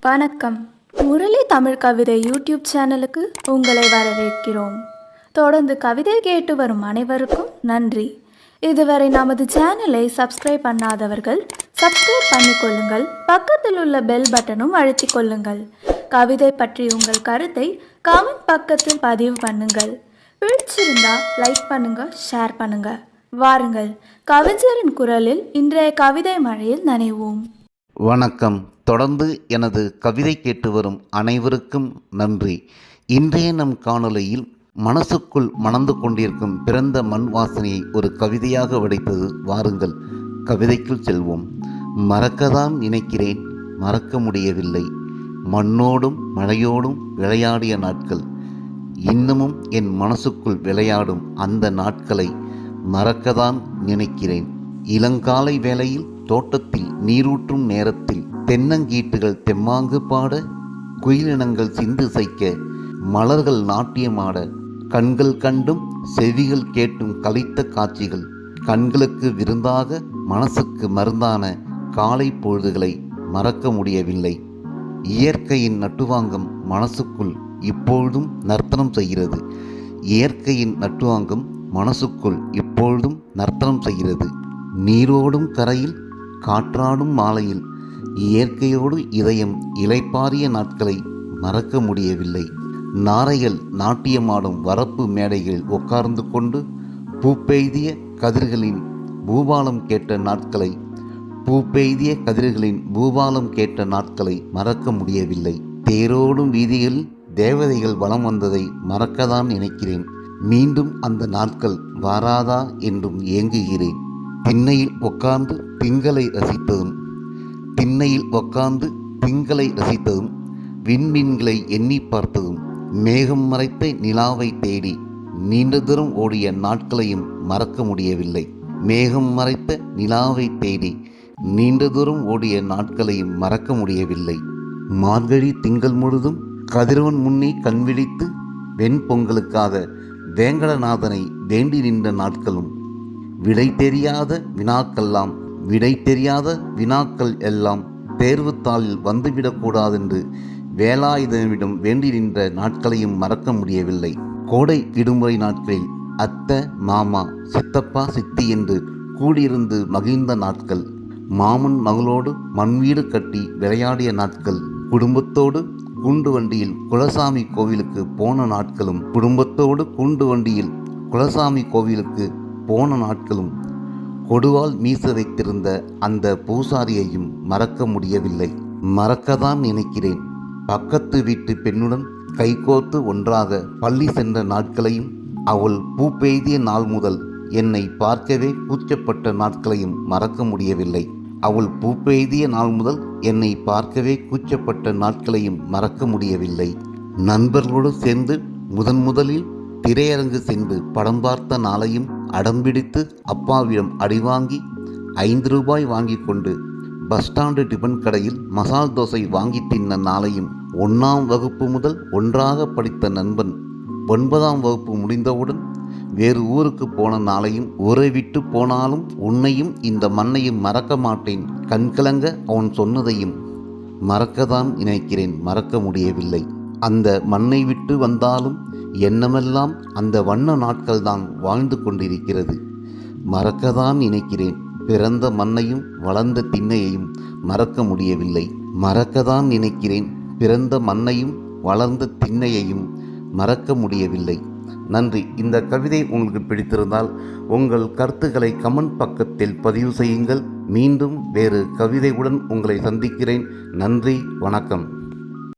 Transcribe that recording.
வணக்கம். முரளி தமிழ் கவிதை யூடியூப் சேனலுக்கு உங்களை வரவேற்கிறோம். தொடர்ந்து கவிதை கேட்டு வரும் அனைவருக்கும் நன்றி. இதுவரை நமது சேனலை சப்ஸ்கிரைப் பண்ணாதவர்கள் சப்ஸ்கிரைப் பண்ணிக்கொள்ளுங்கள். பக்கத்தில் உள்ள பெல் பட்டனும் அழுத்திக் கொள்ளுங்கள். கவிதை பற்றி உங்கள் கருத்தை கமெண்ட் பக்கத்தில் பதிவு பண்ணுங்கள். பிடிச்சிருந்தா லைக் பண்ணுங்க, ஷேர் பண்ணுங்க. வாருங்கள், கவிஞரின் குரலில் இன்றைய கவிதை மழையில் நனைவோம். வணக்கம். தொடர்ந்து எனது கவிதை கேட்டு வரும் அனைவருக்கும் நன்றி. இன்றைய நம் காணொளியில் மனசுக்குள் மணந்து கொண்டிருக்கும் பிறந்த மண் வாசனையை ஒரு கவிதையாக வடித்தது. வாருங்கள், கவிதைக்குள் செல்வோம். மறக்கதான் நினைக்கிறேன், மறக்க முடியவில்லை. மண்ணோடும் மழையோடும் விளையாடிய நாட்கள் இன்னமும் என் மனசுக்குள் விளையாடும். அந்த நாட்களை மறக்கதான் நினைக்கிறேன். இளங்காலை வேளையில் தோட்டத்தில் நீரூற்றும் நேரத்தில் தென்னங்கீட்டுகள் தெம்மாங்கு பாட, குயிலினங்கள் சிந்து சைக்க, மலர்கள் நாட்டியமாட, கண்கள் கண்டும் செவிகள் கேட்டும் கலைத்த காட்சிகள், கண்களுக்கு விருந்தாக மனசுக்கு மருந்தான காலை பொழுதுகளை மறக்க முடியவில்லை. இயற்கையின் நட்டுவாங்கம் மனசுக்குள் இப்பொழுதும் நர்த்தனம் செய்கிறது. இயற்கையின் நட்டுவாங்கம் மனசுக்குள் இப்பொழுதும் நர்த்தனம் செய்கிறது. நீரோடும் கரையில் காற்றாடும் மாலையில் இயற்கையோடு இதயம் இளைப்பாறிய நாட்களை மறக்க முடியவில்லை. நாரைகள் நாட்டியமாடும் வரப்பு மேடைகளில் உட்கார்ந்து கொண்டு பூப்பெய்திய கதிர்களின் பூபாலம் கேட்ட நாட்களை மறக்க முடியவில்லை. தேரோடும் வீதிகளில் தேவதைகள் வலம் வந்ததை மறக்கதான் நினைக்கிறேன். மீண்டும் அந்த நாட்கள் வாராதா என்றும் ஏங்குகிறேன். திண்ணையில் உட்கார்ந்து திங்களை ரசித்ததும் விண்மீன்களை எண்ணி பார்த்ததும், மேகம் மறைத்த நிலாவை தேடி நீண்ட தூரம் ஓடிய நாட்களையும் மறக்க முடியவில்லை. மார்கழி திங்கள் முழுதும் கதிரவன் முன்னே கண்விழித்து வெண்பொங்கலுக்காக வேங்கடநாதனை வேண்டி நின்ற நாட்களும், விடை தெரியாத வினாக்கள் எல்லாம் தேர்வுத்தாளில் வந்துவிடக்கூடாதென்று வேலாயுதனிடம் வேண்டி நின்ற நாட்களையும் மறக்க முடியவில்லை. கோடை விடுமுறை நாட்களில் அத்தை, மாமா, சித்தப்பா, சித்தி என்று கூடியிருந்து மகிழ்ந்த நாட்கள், மாமன் மகளோடு மண்வீடு கட்டி விளையாடிய நாட்கள், குடும்பத்தோடு கூண்டு வண்டியில் குலசாமி கோவிலுக்கு போன நாட்களும், கொடுவால் மீச வைத்திருந்த அந்த பூசாரியையும் மறக்க முடியவில்லை. மறக்கதான் நினைக்கிறேன். பக்கத்து வீட்டு பெண்ணுடன் கைகோர்த்து ஒன்றாக பள்ளி சென்ற நாட்களையும், அவள் பூ பெய்திய நாள் முதல் என்னை பார்க்கவே கூச்சப்பட்ட நாட்களையும் மறக்க முடியவில்லை. நண்பர்களோடு சேர்ந்து முதலில் திரையரங்கு சென்று படம் பார்த்த நாளையும், அடம்பிடித்து அப்பாவிடம் அடிவாங்கி 5 ரூபாய் வாங்கி கொண்டு பஸ் ஸ்டாண்டு டிபன் கடையில் மசால் தோசை வாங்கி தின்ன நாளையும், 1ஆம் வகுப்பு முதல் ஒன்றாக படித்த நண்பன் 9ஆம் வகுப்பு முடிந்தவுடன் வேறு ஊருக்கு போன நாளையும், ஊரை விட்டு போனாலும் உன்னையும் இந்த மண்ணையும் மறக்க மாட்டேன் கண்கலங்க அவன் சொன்னதையும் மறக்கதான் நினைக்கிறேன், மறக்க முடியவில்லை. அந்த மண்ணை விட்டு வந்தாலும் எண்ணமெல்லாம் அந்த வண்ண நாட்கள் தான் வாழ்ந்து கொண்டிருக்கிறது. மறக்கதான் நினைக்கிறேன். பிறந்த மண்ணையும் வளர்ந்த திண்ணையையும் மறக்க முடியவில்லை. நன்றி. இந்த கவிதை உங்களுக்கு பிடித்திருந்தால் உங்கள் கருத்துக்களை கமெண்ட் பக்கத்தில் பதிவு செய்யுங்கள். மீண்டும் வேறு கவிதையுடன் உங்களை சந்திக்கிறேன். நன்றி, வணக்கம்.